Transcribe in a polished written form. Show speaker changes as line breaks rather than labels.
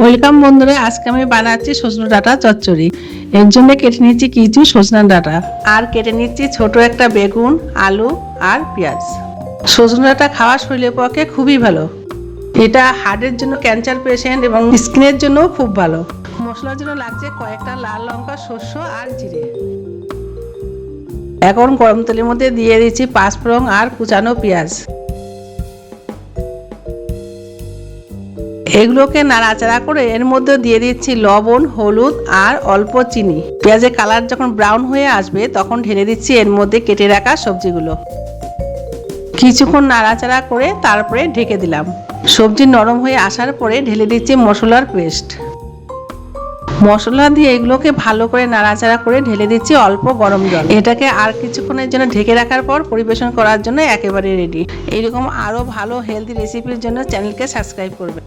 Welcome বন্ধুরা, আজকে আমি বানাচ্ছি সজনে ডাঁটা চচ্চড়ি। এর জন্য কেটে নিচ্ছি কিছু সজনে ডাঁটা আর কেটে নিচ্ছি ছোট একটা বেগুন, আলু আর পেঁয়াজ। সজনে ডাঁটা খাওয়া শরীরের পক্ষে খুবই ভালো। এটা হার্টের জন্য, ক্যান্সার পেশেন্ট এবং স্কিনের জন্য খুব ভালো। মশলার জন্য লাগছে কয়েকটা লাল লঙ্কা, শস্য আর জিরে। এখন গরম তেলের মধ্যে দিয়ে দিচ্ছি পাঁচফোড়ন আর কুচানো পেঁয়াজ। এগুলোকে নাড়াচাড়া করে এর মধ্যে দিয়ে দিচ্ছি লবণ, হলুদ আর অল্প চিনি। পেঁয়াজের কালার যখন ব্রাউন হয়ে আসবে তখন ঢেলে দিচ্ছি এর মধ্যে কেটে রাখা সবজিগুলো। কিছুক্ষণ নাড়াচাড়া করে তারপরে ঢেকে দিলাম। সবজি নরম হয়ে আসার পরে ঢেলে দিচ্ছি মশলার পেস্ট। মশলা দিয়ে এগুলোকে ভালো করে নাড়াচাড়া করে ঢেলে দিচ্ছি অল্প গরম জল। এটাকে আর কিছুক্ষণের জন্য ঢেকে রাখার পর পরিবেশন করার জন্য একেবারে রেডি। এইরকম আরও ভালো হেলদি রেসিপির জন্য চ্যানেলকে সাবস্ক্রাইব করবেন।